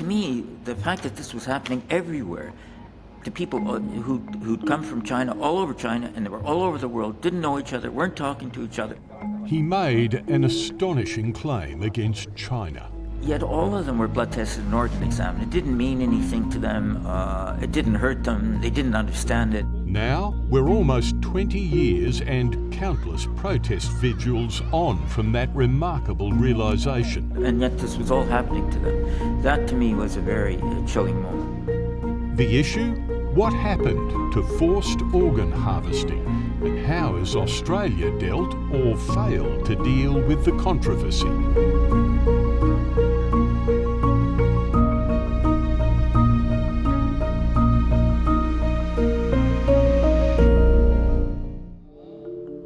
me, the fact that this was happening everywhere, the people who'd come from China, all over China, and they were all over the world, didn't know each other, weren't talking to each other. He made an astonishing claim against China. Yet all of them were blood tested and organ examined. It didn't mean anything to them. It didn't hurt them. They didn't understand it. Now, we're almost 20 years and countless protest vigils on from that remarkable realisation. And yet this was all happening to them. That to me was a very chilling moment. The issue? What happened to forced organ harvesting? And how has Australia dealt or failed to deal with the controversy?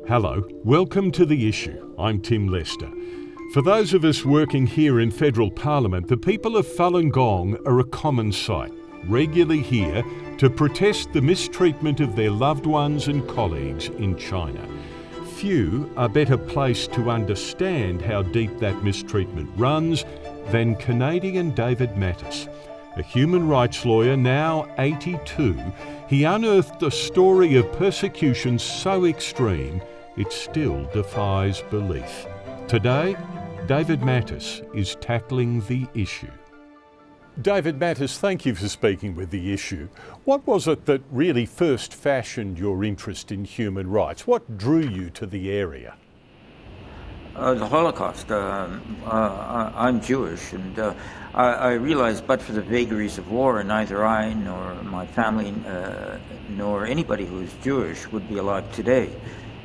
Hello, welcome to The Issue. I'm Tim Lester. For those of us working here in Federal Parliament, the people of Falun Gong are a common sight, regularly here to protest the mistreatment of their loved ones and colleagues in China. Few are better placed to understand how deep that mistreatment runs than Canadian David Matas. A human rights lawyer, now 82, he unearthed a story of persecution so extreme it still defies belief. Today, David Matas is tackling the issue. David Matas, thank you for speaking with The Issue. What was it that really first fashioned your interest in human rights? What drew you to the area? The Holocaust. I'm Jewish, and I realized, but for the vagaries of war, neither I nor my family nor anybody who is Jewish would be alive today.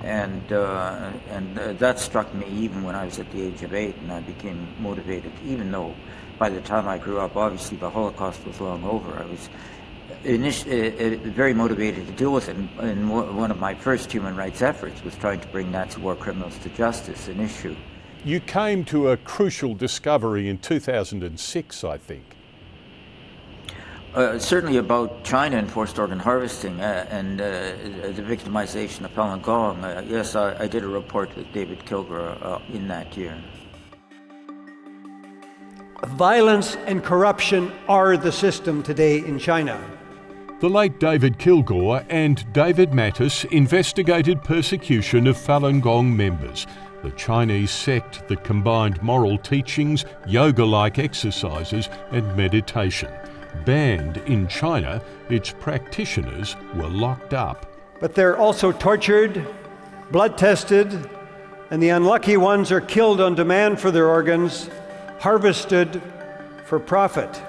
And that struck me even when I was at the age of 8, and I became motivated, even though by the time I grew up, obviously the Holocaust was long over. I was very motivated to deal with it, and one of my first human rights efforts was trying to bring Nazi war criminals to justice, an issue. You came to a crucial discovery in 2006, I think. Certainly about China and forced organ harvesting and the victimization of Falun Gong. Yes, I did a report with David Kilgour in that year. Violence and corruption are the system today in China. The late David Kilgour and David Matas investigated persecution of Falun Gong members, the Chinese sect that combined moral teachings, yoga-like exercises and meditation. Banned in China, its practitioners were locked up. But they're also tortured, blood tested, and the unlucky ones are killed on demand for their organs, harvested for profit.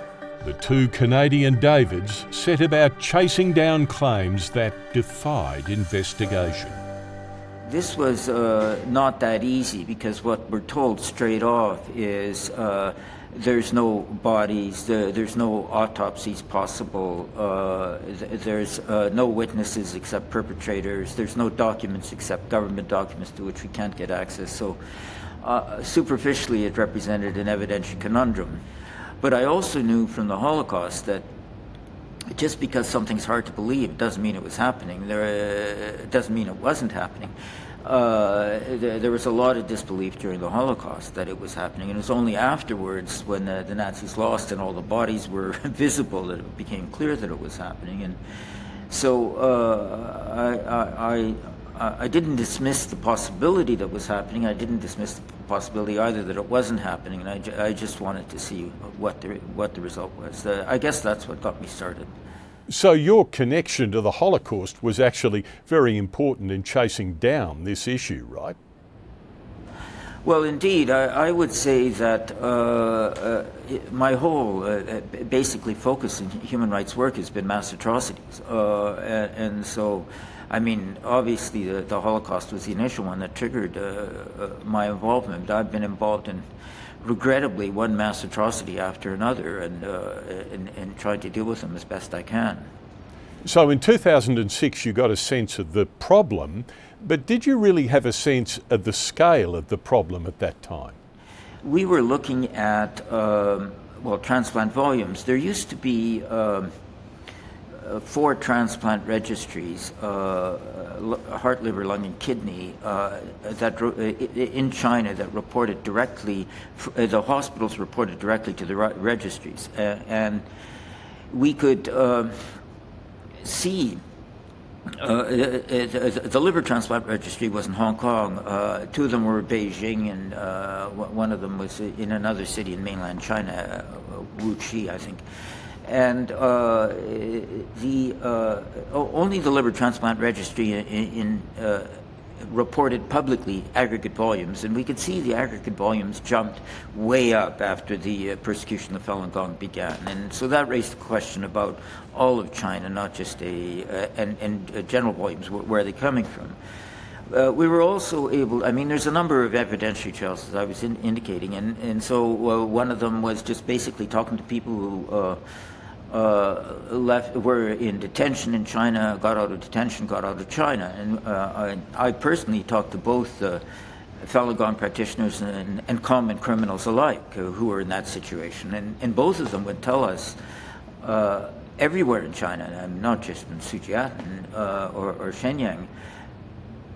The two Canadian Davids set about chasing down claims that defied investigation. This was not that easy, because what we're told straight off is there's no bodies, there's no autopsies possible, there's no witnesses except perpetrators, there's no documents except government documents to which we can't get access. So superficially it represented an evidentiary conundrum. But I also knew from the Holocaust that just because something's hard to believe doesn't mean it was happening. It doesn't mean it wasn't happening. There was a lot of disbelief during the Holocaust that it was happening, and it was only afterwards, when the Nazis lost and all the bodies were visible, that it became clear that it was happening. And so I didn't dismiss the possibility that was happening. I didn't dismiss the possibility either that it wasn't happening, and I just wanted to see what the result was. I guess that's what got me started. So your connection to the Holocaust was actually very important in chasing down this issue, right? Well, indeed, I would say that my whole basically focus in human rights work has been mass atrocities. And so, I mean, obviously the Holocaust was the initial one that triggered my involvement. I've been involved in, regrettably, one mass atrocity after another, and tried to deal with them as best I can. So in 2006 you got a sense of the problem, but did you really have a sense of the scale of the problem at that time? We were looking at, transplant volumes. There used to be 4 transplant registries, heart, liver, lung, and kidney, in China that reported directly, the hospitals reported directly to the registries. And we could see the liver transplant registry was in Hong Kong. 2 of them were Beijing, and one of them was in another city in mainland China, Wuxi, I think. And only the liver transplant registry reported publicly aggregate volumes, and we could see the aggregate volumes jumped way up after the persecution of Falun Gong began. And so that raised the question about all of China, not just general volumes. Where are they coming from? We were also able, there's a number of evidentiary trails, as I was indicating, and so one of them was just basically talking to people who were in detention in China, got out of detention, got out of China. And I personally talked to both Falun Gong practitioners and common criminals alike who were in that situation. And both of them would tell us everywhere in China, and not just in Sujiatan or Shenyang,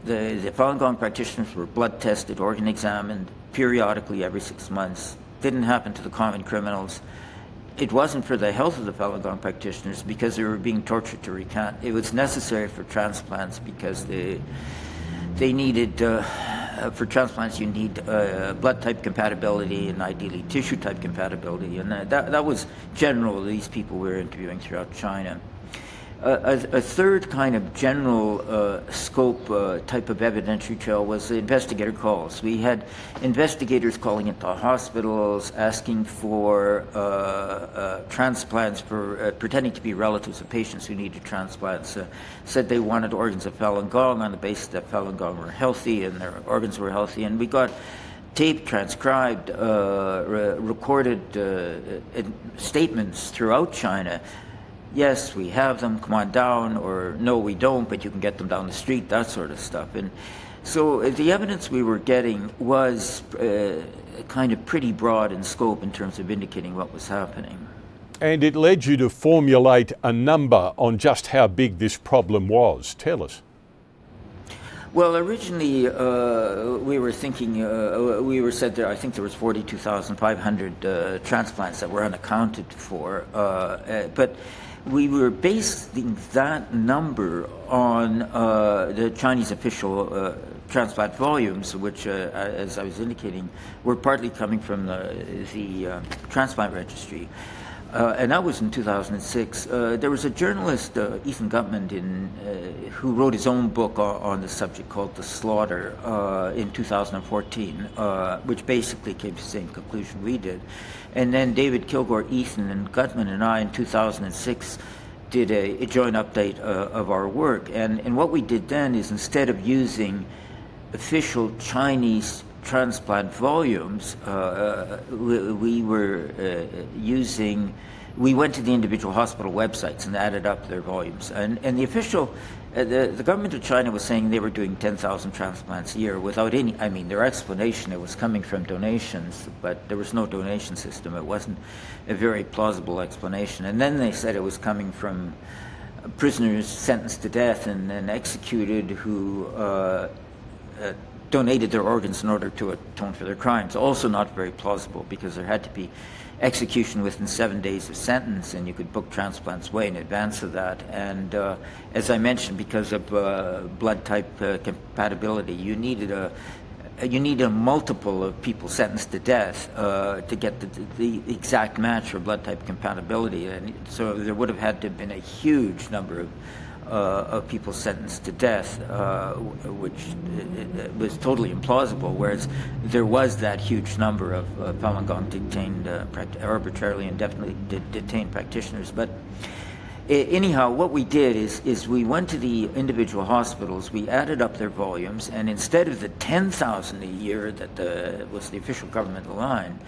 the Falun Gong practitioners were blood tested, organ examined periodically every 6 months. Didn't happen to the common criminals. It wasn't for the health of the Falun Gong practitioners because they were being tortured to recant. It was necessary for transplants because they needed, for transplants you need blood type compatibility and ideally tissue type compatibility. And that was general, these people we were interviewing throughout China. A third kind of general scope type of evidentiary trail was the investigator calls. We had investigators calling into hospitals, asking for transplants, for pretending to be relatives of patients who needed transplants, said they wanted organs of Falun Gong on the basis that Falun Gong were healthy and their organs were healthy. And we got taped, transcribed, recorded statements throughout China. Yes, we have them, come on down, or no, we don't, but you can get them down the street, that sort of stuff. And so the evidence we were getting was kind of pretty broad in scope in terms of indicating what was happening. And it led you to formulate a number on just how big this problem was. Tell us. Well, originally we were thinking, said there, I think there was 42,500 transplants that were unaccounted for, but we were basing that number on the Chinese official transplant volumes, which, as I was indicating, were partly coming from the transplant registry. And that was in 2006. There was a journalist, Ethan Gutman, who wrote his own book on the subject called The Slaughter in 2014, which basically came to the same conclusion we did. And then David Kilgore, Ethan, and Gutman and I in 2006 did a joint update of our work. And what we did then is, instead of using official Chinese transplant volumes, we went to the individual hospital websites and added up their volumes. And the official, the government of China was saying they were doing 10,000 transplants a year without any, their explanation, it was coming from donations, but there was no donation system. It wasn't a very plausible explanation. And then they said it was coming from prisoners sentenced to death and then executed who donated their organs in order to atone for their crimes. Also not very plausible, because there had to be execution within 7 days of sentence, and you could book transplants way in advance of that. And as I mentioned, because of blood type compatibility, you needed a multiple of people sentenced to death to get the exact match for blood type compatibility. And so there would have had to have been a huge number of people sentenced to death, which was totally implausible, whereas there was that huge number of Falun Gong detained, arbitrarily and indefinitely detained practitioners. But anyhow, what we did is we went to the individual hospitals, we added up their volumes, and instead of the 10,000 a year that was the official governmental line,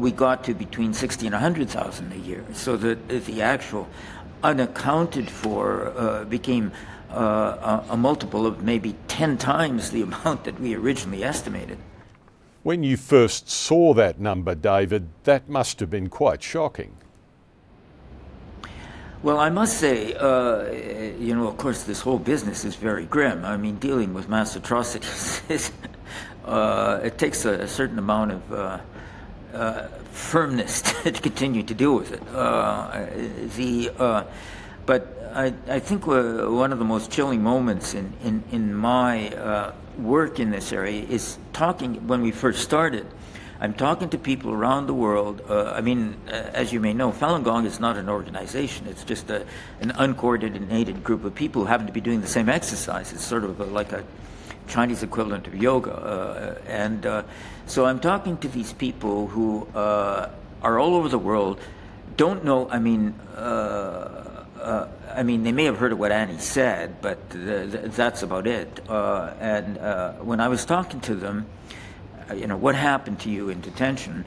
we got to between 60 and 100,000 a year. So that the actual unaccounted for became a multiple of maybe 10 times the amount that we originally estimated. When you first saw that number, David, that must have been quite shocking. Well, I must say, of course, this whole business is very grim. I mean, dealing with mass atrocities it takes a certain amount of firmness to continue to deal with it. But I think one of the most chilling moments in my work in this area is talking, when we first started, I'm talking to people around the world. As you may know, Falun Gong is not an organization. It's just an uncoordinated group of people who happen to be doing the same exercises, sort of like a Chinese equivalent of yoga. So I'm talking to these people who are all over the world, don't know, they may have heard of what Annie said, but that's about it. When I was talking to them, what happened to you in detention?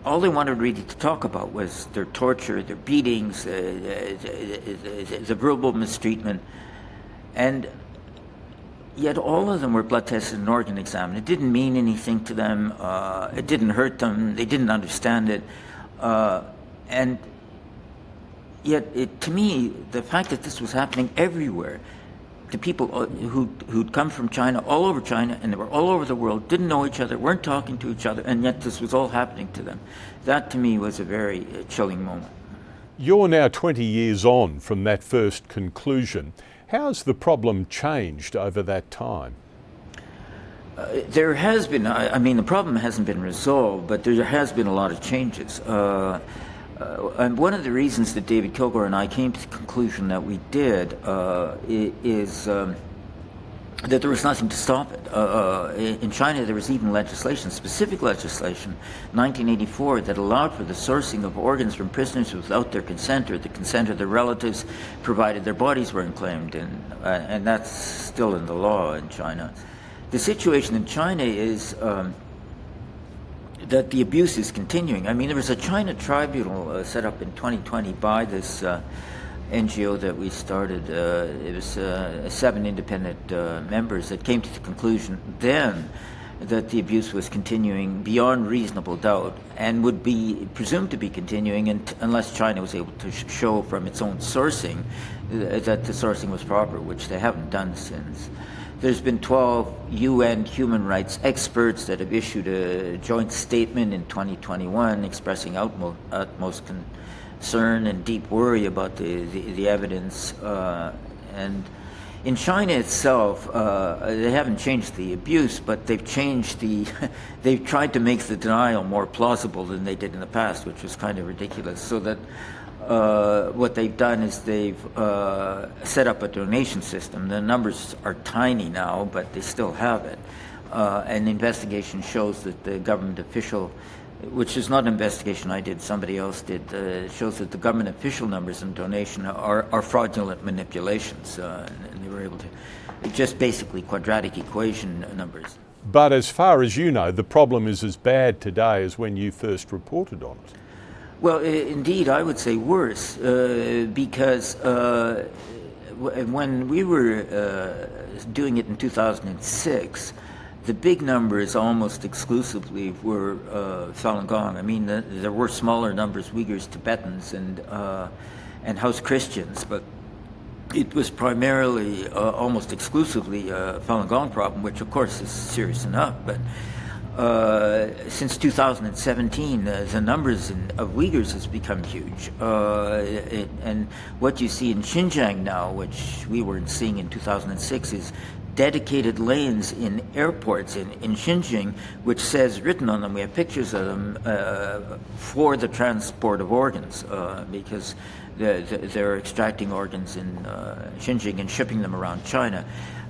All they wanted really to talk about was their torture, their beatings, the verbal mistreatment, and yet all of them were blood tested and organ examined. It didn't mean anything to them. It didn't hurt them. They didn't understand it, and yet, to me, the fact that this was happening everywhere, to people who'd come from China, all over China, and they were all over the world, didn't know each other, weren't talking to each other, and yet this was all happening to them. That, to me, was a very chilling moment. You're now 20 years on from that first conclusion. How's the problem changed over that time? There has been, the problem hasn't been resolved, but there has been a lot of changes. And one of the reasons that David Kilgour and I came to the conclusion that we did is that there was nothing to stop it. In China, there was even legislation, specific legislation, 1984, that allowed for the sourcing of organs from prisoners without their consent or the consent of their relatives, provided their bodies weren't claimed. And that's still in the law in China. The situation in China is that the abuse is continuing. There was a China tribunal set up in 2020 by this NGO that we started. It was 7 independent members that came to the conclusion then that the abuse was continuing beyond reasonable doubt and would be presumed to be continuing unless China was able to show from its own sourcing that the sourcing was proper, which they haven't done since. There's been 12 UN human rights experts that have issued a joint statement in 2021 expressing utmost concern and deep worry about the evidence. And in China itself, they haven't changed the abuse, but they've tried to make the denial more plausible than they did in the past, which was kind of ridiculous. So that what they've done is they've set up a donation system. The numbers are tiny now, but they still have it. And the investigation shows that the government official, which is not an investigation I did, somebody else did, shows that the government official numbers in donation are fraudulent manipulations. And they were able to, just basically quadratic equation numbers. But as far as you know, the problem is as bad today as when you first reported on it. Well, indeed, I would say worse, because when we were doing it in 2006, the big numbers almost exclusively were Falun Gong. There were smaller numbers, Uyghurs, Tibetans, and House Christians, but it was primarily, almost exclusively, a Falun Gong problem, which of course is serious enough, but since 2017, the numbers of Uyghurs has become huge. And what you see in Xinjiang now, which we weren't seeing in 2006, is dedicated lanes in airports in Xinjiang, which says, written on them, we have pictures of them, for the transport of organs, because they're extracting organs in Xinjiang and shipping them around China.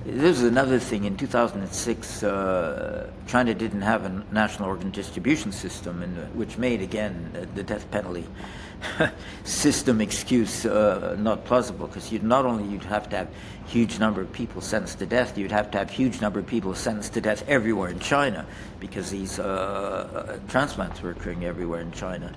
This is another thing. In 2006, China didn't have a national organ distribution system, which made, again, the death penalty system excuse not plausible, because you'd have to have huge number of people sentenced to death. You'd have to have huge number of people sentenced to death everywhere in China, because these transplants were occurring everywhere in China.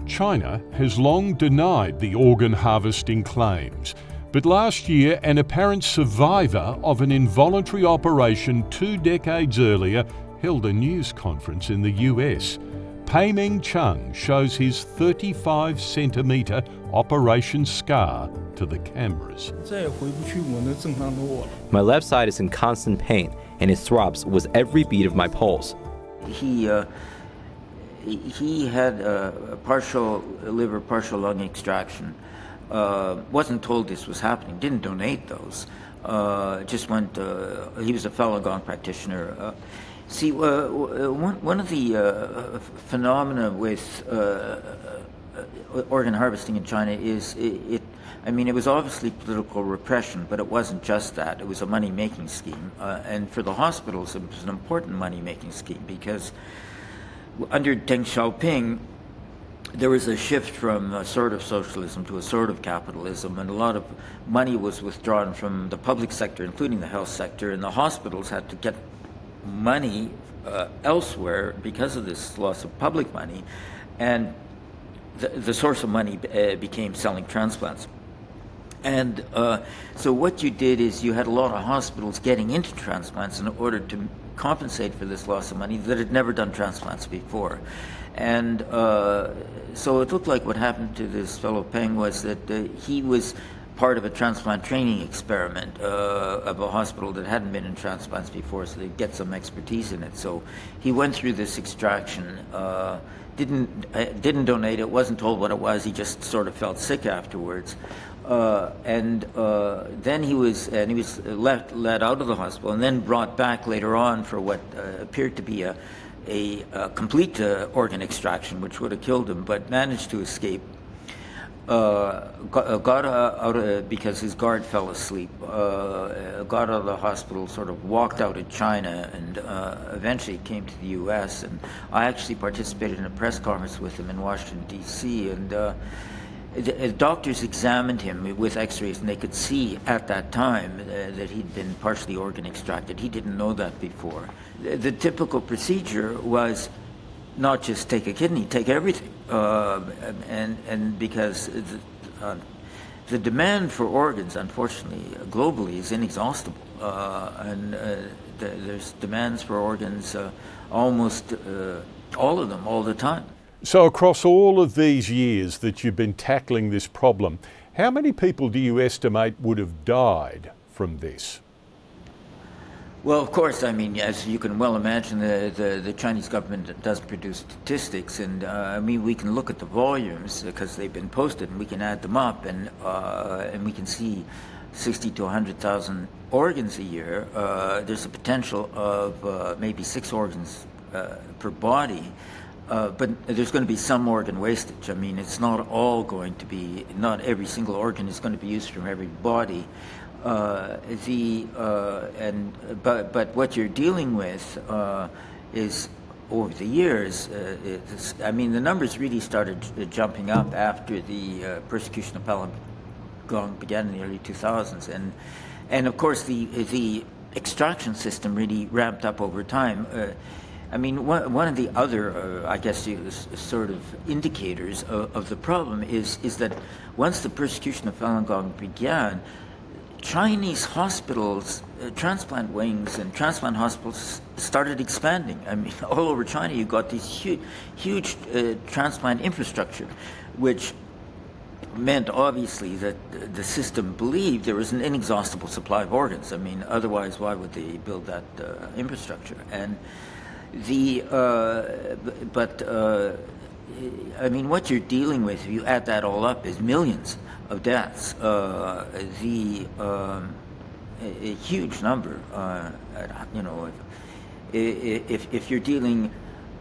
China has long denied the organ harvesting claims. But last year, an apparent survivor of an involuntary operation 2 decades earlier held a news conference in the US. Pei Ming Chung shows his 35 centimetre operation scar to the cameras. 再也回不去我那正常的我了。 My left side is in constant pain, and it throbs with every beat of my pulse. He had a partial liver, partial lung extraction. Wasn't told this was happening. Didn't donate those. Just went. He was a Falun Gong practitioner. See, one of the phenomena with organ harvesting in China is it. I mean, it was obviously political repression, but it wasn't just that. It was a money-making scheme, and for the hospitals, it was an important money-making scheme because under Deng Xiaoping, there was a shift from a sort of socialism to a sort of capitalism, and a lot of money was withdrawn from the public sector, including the health sector, and the hospitals had to get money elsewhere because of this loss of public money, and the source of money became selling transplants. And so what you did is you had a lot of hospitals getting into transplants in order to compensate for this loss of money that had never done transplants before. And so it looked like what happened to this fellow Peng was that he was part of a transplant training experiment of a hospital that hadn't been in transplants before, so they'd get some expertise in it. So he went through this extraction, didn't donate it, wasn't told what it was, he just sort of felt sick afterwards. And then he was let out of the hospital and then brought back later on for what appeared to be a complete organ extraction, which would have killed him, but managed to escape. Got out because his guard fell asleep. Got out of the hospital, sort of walked out of China, and eventually came to the U.S. And I actually participated in a press conference with him in Washington, D.C. And the doctors examined him with X-rays, and they could see at that time that he'd been partially organ extracted. He didn't know that before. The typical procedure was not just take a kidney, take everything, and because the demand for organs, unfortunately, globally is inexhaustible, and there's demands for organs almost all of them all the time. So across all of these years that you've been tackling this problem, how many people do you estimate would have died from this? Well, of course, I mean, as you can well imagine, the Chinese government doesn't produce statistics, and I mean, we can look at the volumes because they've been posted, and we can add them up, and we can see 60 to 100,000 organs a year. There's a potential of maybe 6 organs per body. But there's going to be some organ wastage. I mean, it's not all going to be, not every single organ is going to be used from every body. But what you're dealing with is over the years. I mean, the numbers really started jumping up after the persecution of Falun Gong began in the early 2000s, and of course the extraction system really ramped up over time. I mean, one of the other, I guess, sort of indicators of the problem is that once the persecution of Falun Gong began, Chinese hospitals, transplant wings and transplant hospitals started expanding. I mean, all over China, you got these huge transplant infrastructure, which meant obviously that the system believed there was an inexhaustible supply of organs. I mean, otherwise, why would they build that infrastructure? And I mean, what you're dealing with, if you add that all up, is millions of deaths. A huge number. You know, if you're dealing,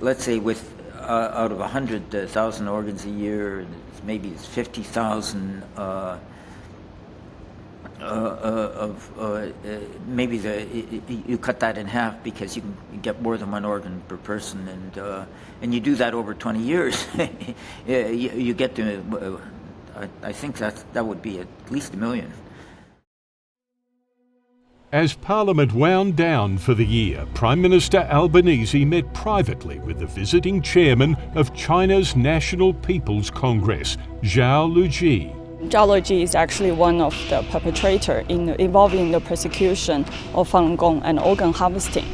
let's say, with out of 100,000 organs a year, maybe it's 50,000. Maybe you cut that in half because you can get more than one organ per person, and you do that over 20 years. you get to, I think that would be at least 1 million. As Parliament wound down for the year, Prime Minister Albanese met privately with the visiting chairman of China's National People's Congress, Zhao Luji. Zhao Luji is actually one of the perpetrators involved in the persecution of Falun Gong and organ harvesting.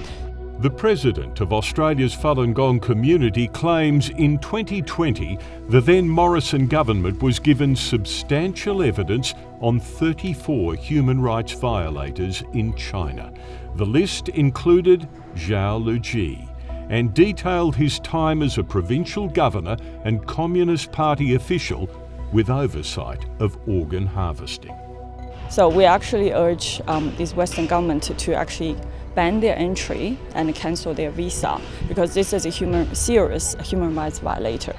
The president of Australia's Falun Gong community claims in 2020 the then Morrison government was given substantial evidence on 34 human rights violators in China. The list included Zhao Luji and detailed his time as a provincial governor and Communist Party official with oversight of organ harvesting. So we actually urge this Western government to actually ban their entry and cancel their visa, because this is a serious human rights violator.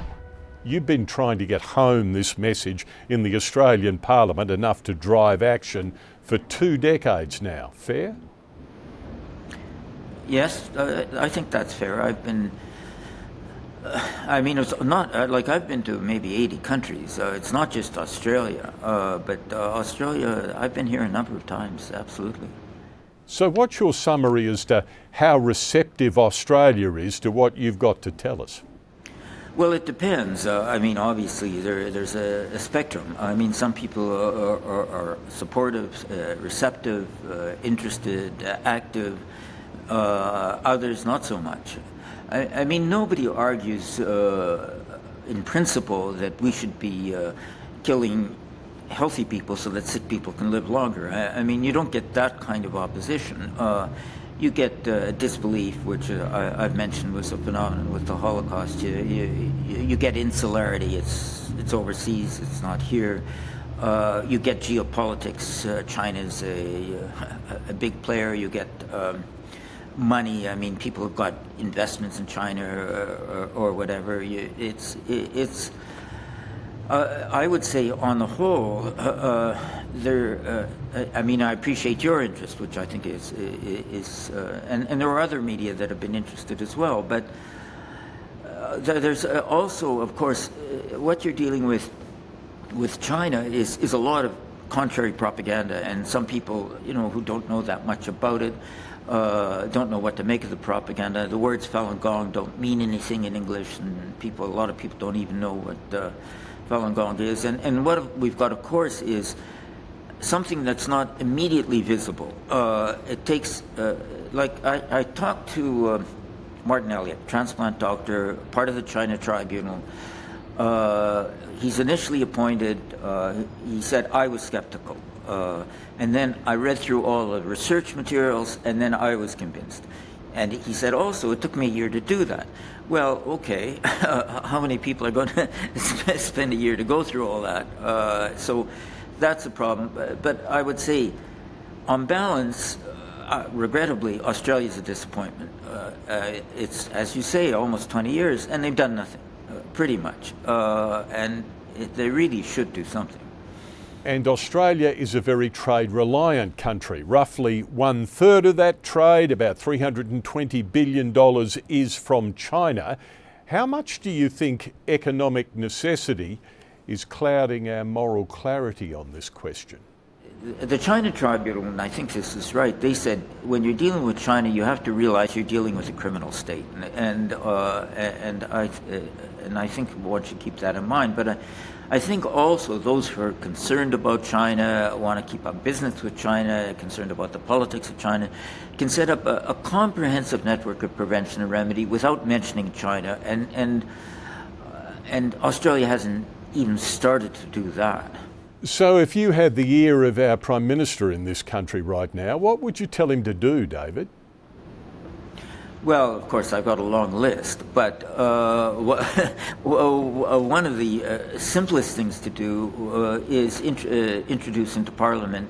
You've been trying to get home this message in the Australian Parliament enough to drive action for 2 decades now. Fair? Yes, I think that's fair. I've been, it's not I've been to maybe 80 countries. It's not just Australia, but Australia, I've been here a number of times, absolutely. So what's your summary as to how receptive Australia is to what you've got to tell us? Well, it depends. Obviously, there's a spectrum. Some people are supportive, receptive, interested, active. Others not so much. Nobody argues in principle that we should be killing healthy people so that sick people can live longer. You don't get that kind of opposition. You get disbelief, which I've mentioned was a phenomenon with the Holocaust. You get insularity. It's overseas. It's not here. You get geopolitics. China's a big player. You get money. People have got investments in China or whatever. I would say, on the whole, I appreciate your interest, which I think is and there are other media that have been interested as well. But there's also, of course, what you're dealing with China is a lot of contrary propaganda, and some people, who don't know that much about it, don't know what to make of the propaganda. The words Falun Gong don't mean anything in English, and a lot of people don't even know what Falun Gong is. And what we've got, of course, is something that's not immediately visible. It takes, I talked to Martin Elliott, transplant doctor, part of the China Tribunal. He's initially appointed. He said, I was skeptical. And then I read through all the research materials, and then I was convinced. And he said also, it took me a year to do that. Well, okay, how many people are going to spend a year to go through all that? So that's a problem. But I would say, on balance, regrettably, Australia's a disappointment. It's, as you say, almost 20 years, and they've done nothing, pretty much. They really should do something. And Australia is a very trade-reliant country. Roughly 1/3 of that trade, about $320 billion, is from China. How much do you think economic necessity is clouding our moral clarity on this question? The China Tribunal, and I think this is right, they said when you're dealing with China, you have to realize you're dealing with a criminal state, and I think one should keep that in mind. But I think also those who are concerned about China, want to keep up business with China, concerned about the politics of China, can set up a comprehensive network of prevention and remedy without mentioning China, and Australia hasn't even started to do that. So if you had the ear of our Prime Minister in this country right now, what would you tell him to do, David? Well, of course, I've got a long list, but one of the simplest things to do is introduce into Parliament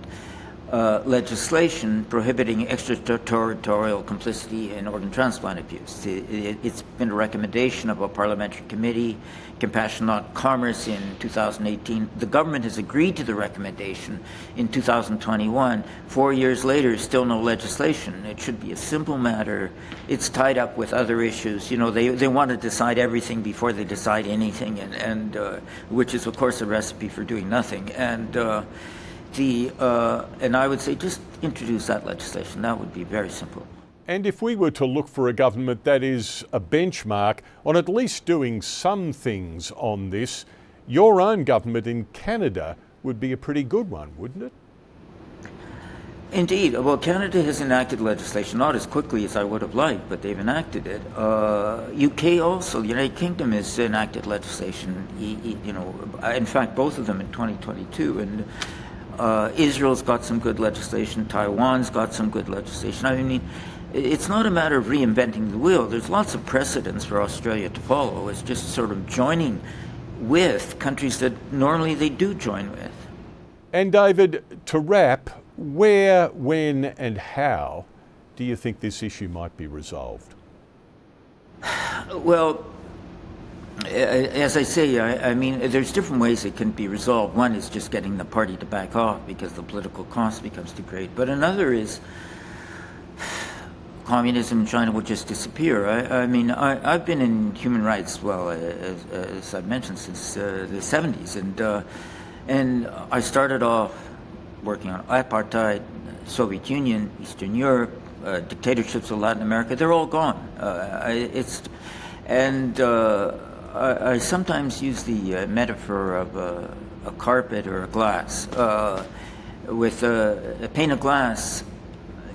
legislation prohibiting extraterritorial complicity in organ transplant abuse. It's been a recommendation of a parliamentary committee, Compassionate Commerce, in 2018. The government has agreed to the recommendation in 2021. 4 years later, still no legislation. It should be a simple matter. It's tied up with other issues. They want to decide everything before they decide anything, and which is, of course, a recipe for doing nothing. And I would say just introduce that legislation. That would be very simple. And if we were to look for a government that is a benchmark on at least doing some things on this, your own government in Canada would be a pretty good one, wouldn't it? Indeed. Well, Canada has enacted legislation, not as quickly as I would have liked, but they've enacted it. UK also, the United Kingdom has enacted legislation, in fact, both of them in 2022. And Israel's got some good legislation. Taiwan's got some good legislation. I mean, it's not a matter of reinventing the wheel. There's lots of precedents for Australia to follow. It's just sort of joining with countries that normally they do join with. And David, to wrap, where, when and how do you think this issue might be resolved? Well, as I say, I mean, there's different ways it can be resolved. One is just getting the party to back off because the political cost becomes too great. But another is communism in China will just disappear. I mean, I've been in human rights, well, as I've mentioned, since the 70s. And I started off working on apartheid, Soviet Union, Eastern Europe, dictatorships of Latin America. They're all gone. I sometimes use the metaphor of a carpet or a glass. With a pane of glass,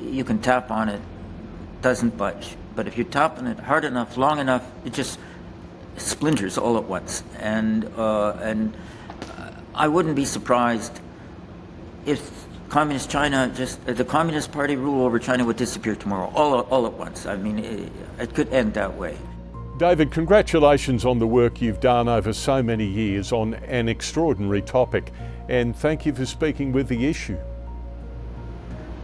you can tap on it, doesn't budge. But if you tap on it hard enough, long enough, it just splinters all at once. And I wouldn't be surprised if communist China, the Communist Party rule over China would disappear tomorrow, all at once. I mean, it could end that way. David, congratulations on the work you've done over so many years on an extraordinary topic, and thank you for speaking with The Issue.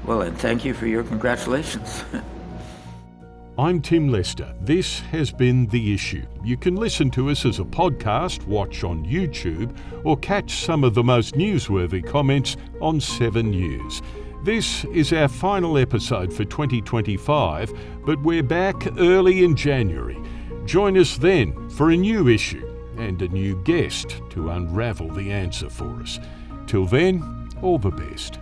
Well, and thank you for your congratulations. I'm Tim Lester. This has been The Issue. You can listen to us as a podcast, watch on YouTube, or catch some of the most newsworthy comments on 7 News. This is our final episode for 2025, but we're back early in January. Join us then for a new issue and a new guest to unravel the answer for us. Till then, all the best.